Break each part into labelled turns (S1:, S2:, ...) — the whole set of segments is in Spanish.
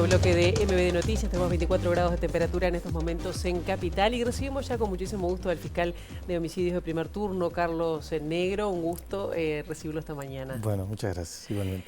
S1: segundo bloque de MBD Noticias. Tenemos 24 grados de temperatura en estos momentos en Capital y recibimos ya con muchísimo gusto al fiscal de homicidios de primer turno, Carlos Negro. Un gusto recibirlo esta mañana.
S2: Bueno, muchas gracias, igualmente.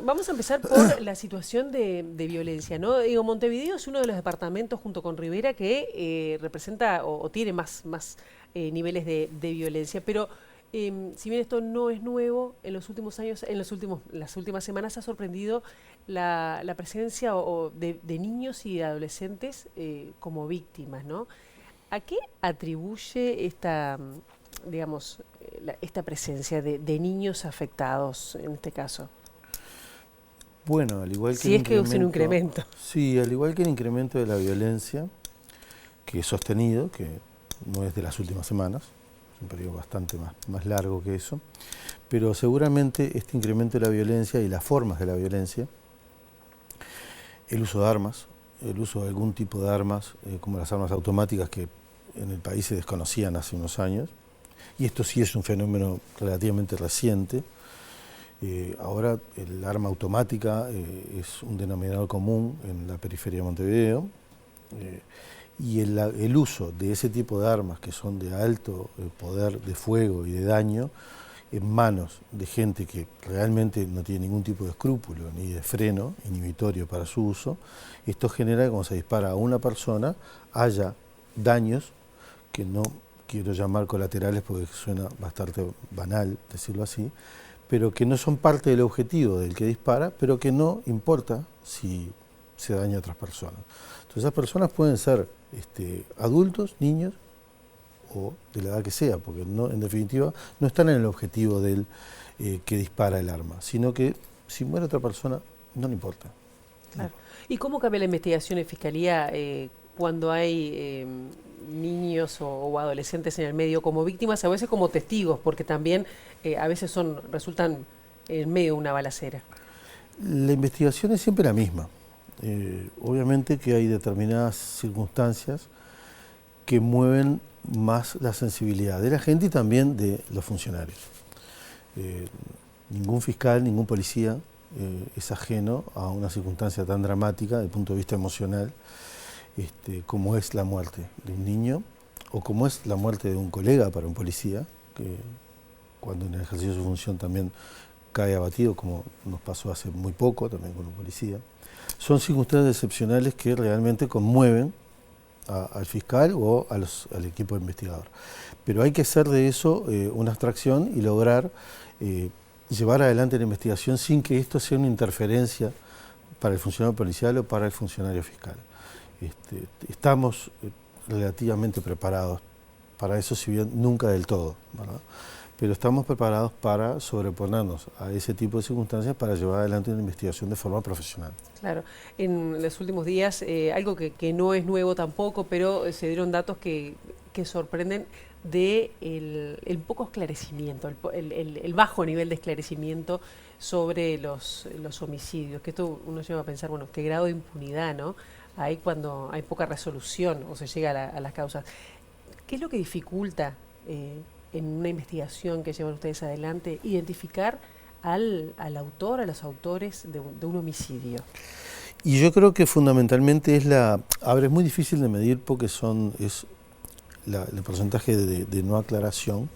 S1: Vamos a empezar por la situación de violencia, ¿no? Digo, Montevideo es uno de los departamentos junto con Rivera que representa o tiene más niveles de violencia, pero si bien esto no es nuevo, en los últimos años, las últimas semanas ha sorprendido la presencia de niños y de adolescentes como víctimas, ¿no? ¿A qué atribuye esta, digamos, esta presencia de niños afectados en este caso?
S2: Bueno, al igual que
S1: si es que es un incremento.
S2: Sí, al igual que el incremento de la violencia, que es sostenido, que no es de las últimas semanas, es un periodo bastante más largo que eso, pero seguramente este incremento de la violencia y las formas de la violencia, el uso de armas, el uso de algún tipo de armas, como las armas automáticas que en el país se desconocían hace unos años, y esto sí es un fenómeno relativamente reciente. Ahora el arma automática es un denominador común en la periferia de Montevideo, y el uso de ese tipo de armas que son de alto poder de fuego y de daño en manos de gente que realmente no tiene ningún tipo de escrúpulo ni de freno inhibitorio para su uso, esto genera que cuando se dispara a una persona haya daños que no quiero llamar colaterales porque suena bastante banal decirlo así, pero que no son parte del objetivo del que dispara, pero que no importa si se daña a otras personas. Entonces esas personas pueden ser adultos, niños o de la edad que sea, porque no, en definitiva no están en el objetivo del que dispara el arma, sino que si muere otra persona no le importa.
S1: Claro. ¿Y cómo cambia la investigación en Fiscalía cuando hay niños o adolescentes en el medio como víctimas, a veces como testigos, porque también a veces resultan en medio de una balacera?
S2: La investigación es siempre la misma. Obviamente que hay determinadas circunstancias que mueven más la sensibilidad de la gente y también de los funcionarios. Ningún fiscal, ningún policía es ajeno a una circunstancia tan dramática desde el punto de vista emocional como es la muerte de un niño o como es la muerte de un colega para un policía, que cuando en el ejercicio de su función también cae abatido, como nos pasó hace muy poco también con un policía. Son circunstancias excepcionales que realmente conmueven al fiscal o al equipo investigador. Pero hay que hacer de eso una abstracción y lograr llevar adelante la investigación sin que esto sea una interferencia para el funcionario policial o para el funcionario fiscal. Estamos relativamente preparados para eso, si bien nunca del todo, ¿verdad? Pero estamos preparados para sobreponernos a ese tipo de circunstancias para llevar adelante una investigación de forma profesional.
S1: Claro, en los últimos días, algo que no es nuevo tampoco, pero se dieron datos que sorprenden de el poco esclarecimiento, el bajo nivel de esclarecimiento sobre los homicidios, que esto uno lleva a pensar, bueno, qué grado de impunidad, ¿no? Hay cuando hay poca resolución o se llega a las causas. ¿Qué es lo que dificulta en una investigación que llevan ustedes adelante, identificar al autor, a los autores de un homicidio?
S2: Y yo creo que fundamentalmente es muy difícil de medir porque es el porcentaje de no aclaración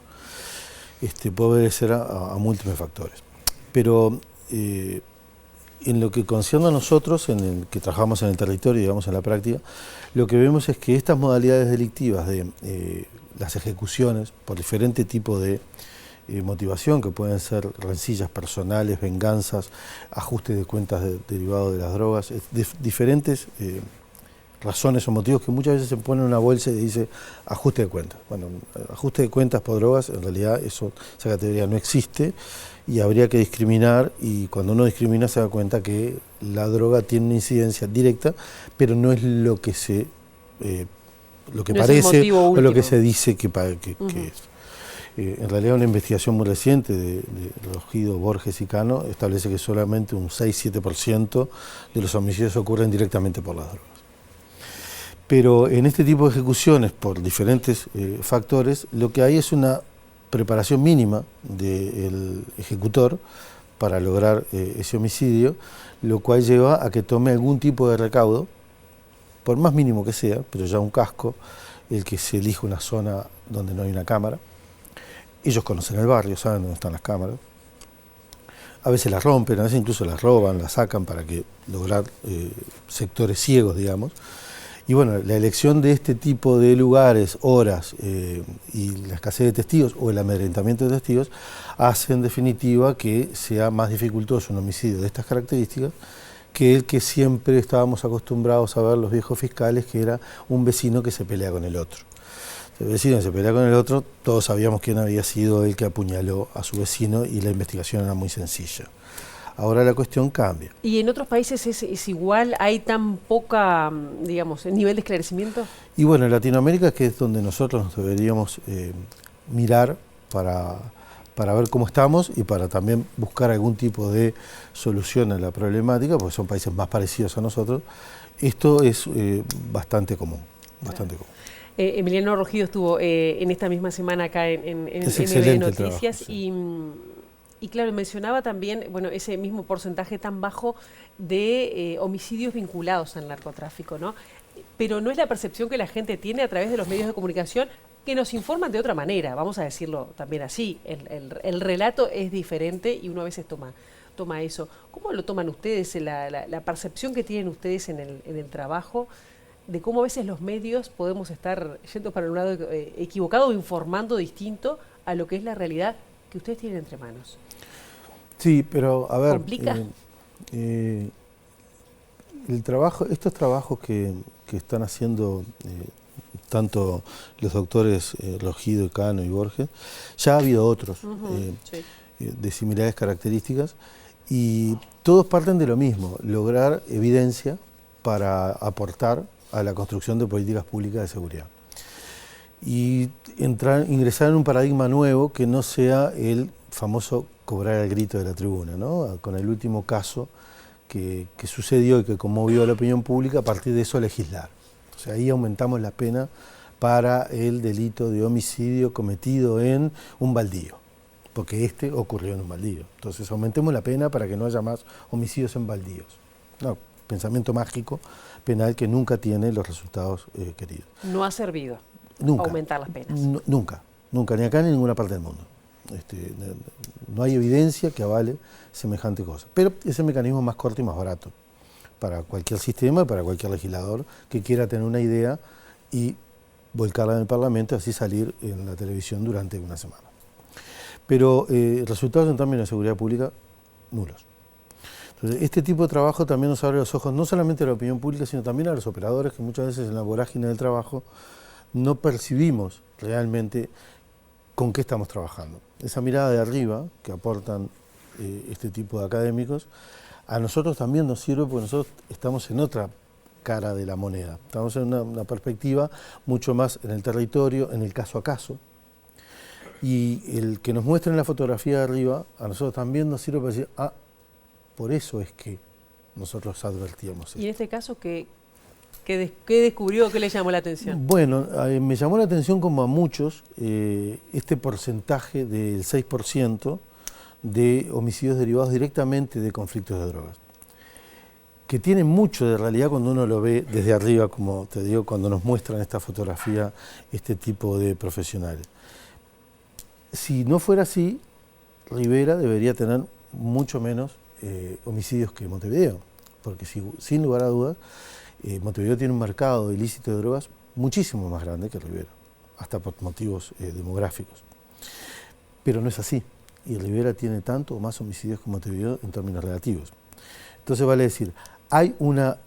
S2: puede obedecer a múltiples factores. Pero en lo que concierne a nosotros, en el que trabajamos en el territorio, digamos en la práctica, lo que vemos es que estas modalidades delictivas de las ejecuciones por diferente tipo de motivación, que pueden ser rencillas personales, venganzas, ajustes de cuentas derivados de las drogas, diferentes razones o motivos que muchas veces se ponen en una bolsa y dice ajuste de cuentas. Bueno, ajuste de cuentas por drogas, en realidad esa categoría no existe y habría que discriminar, y cuando uno discrimina se da cuenta que la droga tiene una incidencia directa, pero no es lo que parece o lo que se dice que es. En realidad una investigación muy reciente de Rogido, Borges y Cano establece que solamente un 6-7% de los homicidios ocurren directamente por las drogas. Pero en este tipo de ejecuciones, por diferentes factores, lo que hay es una preparación mínima del ejecutor para lograr ese homicidio, lo cual lleva a que tome algún tipo de recaudo, por más mínimo que sea, pero ya un casco, el que se elija una zona donde no hay una cámara. Ellos conocen el barrio, saben dónde están las cámaras. A veces las rompen, a veces incluso las roban, las sacan para que lograr sectores ciegos, digamos. Y bueno, la elección de este tipo de lugares, horas y la escasez de testigos o el amedrentamiento de testigos hace en definitiva que sea más dificultoso un homicidio de estas características que el que siempre estábamos acostumbrados a ver los viejos fiscales, que era un vecino que se pelea con el otro. El vecino se pelea con el otro, todos sabíamos quién había sido el que apuñaló a su vecino y la investigación era muy sencilla. Ahora la cuestión cambia.
S1: ¿Y en otros países es igual? ¿Hay tan poca, digamos, nivel de esclarecimiento?
S2: Y bueno, en Latinoamérica, que es donde nosotros nos deberíamos mirar para ver cómo estamos y para también buscar algún tipo de solución a la problemática, porque son países más parecidos a nosotros, esto es bastante común, bastante común.
S1: Emiliano Rogido estuvo en esta misma semana acá en MB Noticias trabajo, sí. Y claro, mencionaba también, bueno, ese mismo porcentaje tan bajo de homicidios vinculados al narcotráfico, ¿no? Pero no es la percepción que la gente tiene a través de los medios de comunicación, que nos informan de otra manera, vamos a decirlo también así. El relato es diferente y uno a veces toma eso. ¿Cómo lo toman ustedes, la percepción que tienen ustedes en el trabajo, de cómo a veces los medios podemos estar yendo para un lado equivocado o informando distinto a lo que es la realidad que ustedes tienen entre manos?
S2: Sí, pero a ver,
S1: ¿complica?
S2: El trabajo, estos trabajos que están haciendo tanto los doctores Rogido, Cano y Borges, ya ha habido otros sí, de similares características y todos parten de lo mismo, lograr evidencia para aportar a la construcción de políticas públicas de seguridad. Y ingresar en un paradigma nuevo que no sea el famoso cobrar el grito de la tribuna, ¿no? Con el último caso que sucedió y que conmovió a la opinión pública, a partir de eso legislar. O sea, ahí aumentamos la pena para el delito de homicidio cometido en un baldío, porque este ocurrió en un baldío. Entonces aumentemos la pena para que no haya más homicidios en baldíos. No, pensamiento mágico penal que nunca tiene los resultados queridos.
S1: No ha servido aumentar las penas.
S2: Nunca, ni acá ni en ninguna parte del mundo. No hay evidencia que avale semejante cosa. Pero es el mecanismo más corto y más barato para cualquier sistema y para cualquier legislador que quiera tener una idea y volcarla en el Parlamento y así salir en la televisión durante una semana. Pero resultados en términos de seguridad pública, nulos. Entonces, este tipo de trabajo también nos abre los ojos no solamente a la opinión pública, sino también a los operadores que muchas veces en la vorágine del trabajo no percibimos realmente con qué estamos trabajando. Esa mirada de arriba que aportan este tipo de académicos, a nosotros también nos sirve porque nosotros estamos en otra cara de la moneda. Estamos en una perspectiva mucho más en el territorio, en el caso a caso. Y el que nos muestren la fotografía de arriba, a nosotros también nos sirve para decir, por eso es que nosotros advertíamos esto.
S1: ¿Y en este caso qué descubrió, qué le llamó la atención?
S2: Bueno, me llamó la atención, como a muchos, este porcentaje del 6% de homicidios derivados directamente de conflictos de drogas, que tiene mucho de realidad cuando uno lo ve desde arriba, como te digo, cuando nos muestran esta fotografía este tipo de profesionales. Si no fuera así, Rivera debería tener mucho menos homicidios que Montevideo, porque sin lugar a dudas, Montevideo tiene un mercado ilícito de drogas muchísimo más grande que Rivera, hasta por motivos demográficos. Pero no es así, y Rivera tiene tanto o más homicidios que Montevideo en términos relativos. Entonces vale decir, ¿hay una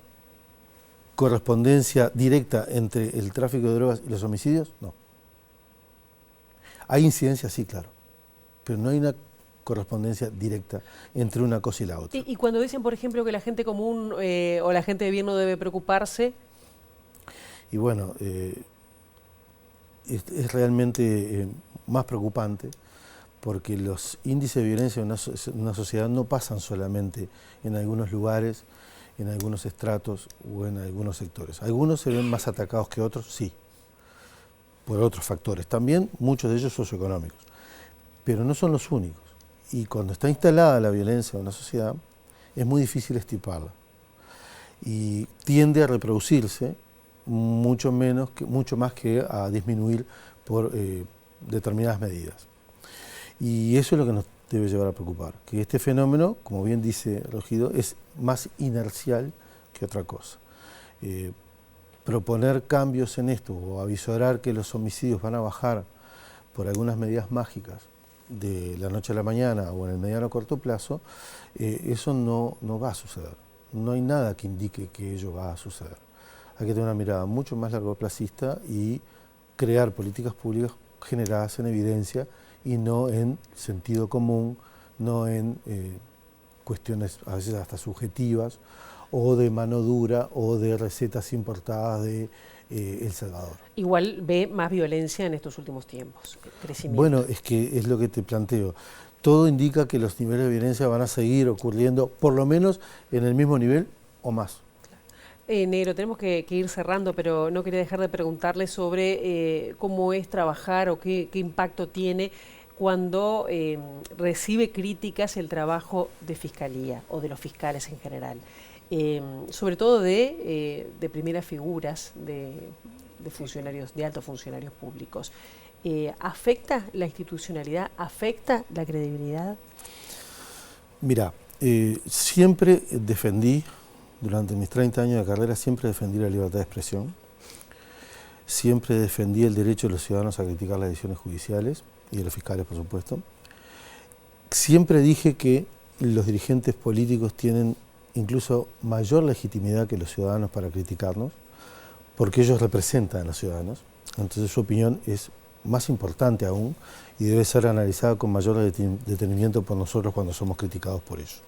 S2: correspondencia directa entre el tráfico de drogas y los homicidios? No. ¿Hay incidencia? Sí, claro, pero no hay una correspondencia directa entre una cosa y la otra.
S1: Y cuando dicen, por ejemplo, que la gente común o la gente de bien no debe preocuparse.
S2: Y bueno, es realmente más preocupante porque los índices de violencia en una sociedad no pasan solamente en algunos lugares, en algunos estratos o en algunos sectores. Algunos se ven más atacados que otros, sí, por otros factores. También muchos de ellos socioeconómicos, pero no son los únicos. Y cuando está instalada la violencia en una sociedad, es muy difícil extirparla. Y tiende a reproducirse mucho más que a disminuir por determinadas medidas. Y eso es lo que nos debe llevar a preocupar, que este fenómeno, como bien dice Rogido, es más inercial que otra cosa. Proponer cambios en esto o avisorar que los homicidios van a bajar por algunas medidas mágicas de la noche a la mañana o en el mediano o corto plazo, eso no va a suceder. No hay nada que indique que ello va a suceder. Hay que tener una mirada mucho más largoplacista y crear políticas públicas generadas en evidencia y no en sentido común, no en cuestiones a veces hasta subjetivas o de mano dura o de recetas importadas de El Salvador.
S1: Igual ve más violencia en estos últimos tiempos, crecimiento.
S2: Bueno, es que es lo que te planteo. Todo indica que los niveles de violencia van a seguir ocurriendo, por lo menos en el mismo nivel o más.
S1: Negro, tenemos que ir cerrando, pero no quería dejar de preguntarle sobre cómo es trabajar o qué impacto tiene cuando recibe críticas el trabajo de Fiscalía o de los fiscales en general. Sobre todo de primeras figuras de funcionarios, de altos funcionarios públicos. ¿Afecta la institucionalidad? ¿Afecta la credibilidad?
S2: Mira, siempre defendí, durante mis 30 años de carrera, siempre defendí la libertad de expresión, siempre defendí el derecho de los ciudadanos a criticar las decisiones judiciales y de los fiscales, por supuesto. Siempre dije que los dirigentes políticos tienen incluso mayor legitimidad que los ciudadanos para criticarnos, porque ellos representan a los ciudadanos, entonces su opinión es más importante aún y debe ser analizada con mayor detenimiento por nosotros cuando somos criticados por ellos.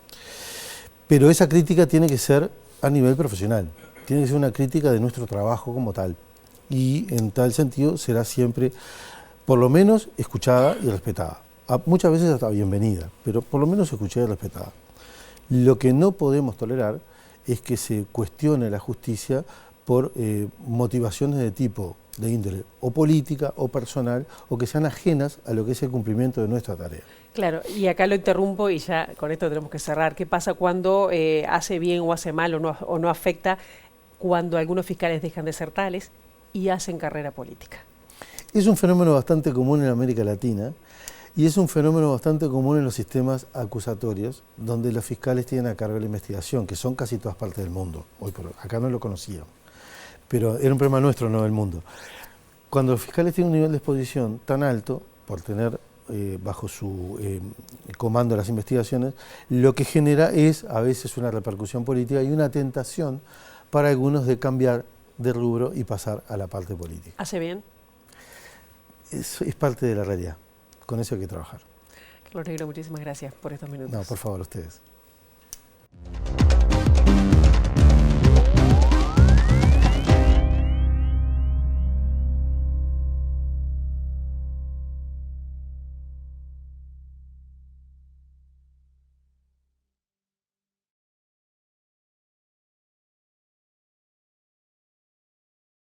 S2: Pero esa crítica tiene que ser a nivel profesional, tiene que ser una crítica de nuestro trabajo como tal, y en tal sentido será siempre, por lo menos, escuchada y respetada. Muchas veces hasta bienvenida, pero por lo menos escuchada y respetada. Lo que no podemos tolerar es que se cuestione la justicia por motivaciones de tipo de índole o política o personal o que sean ajenas a lo que es el cumplimiento de nuestra tarea.
S1: Claro, y acá lo interrumpo y ya con esto tenemos que cerrar. ¿Qué pasa cuando hace bien o hace mal o no afecta cuando algunos fiscales dejan de ser tales y hacen carrera política?
S2: Es un fenómeno bastante común en América Latina y es un fenómeno bastante común en los sistemas acusatorios donde los fiscales tienen a cargo la investigación, que son casi todas partes del mundo. Hoy por hoy, acá no lo conocían, pero era un problema nuestro, no del mundo. Cuando los fiscales tienen un nivel de exposición tan alto, por tener bajo su comando las investigaciones, lo que genera es a veces una repercusión política y una tentación para algunos de cambiar de rubro y pasar a la parte política.
S1: ¿Hace bien?
S2: Es parte de la realidad, con eso hay que trabajar.
S1: Carlos Negro, muchísimas gracias por estos minutos.
S2: No, por favor, ustedes.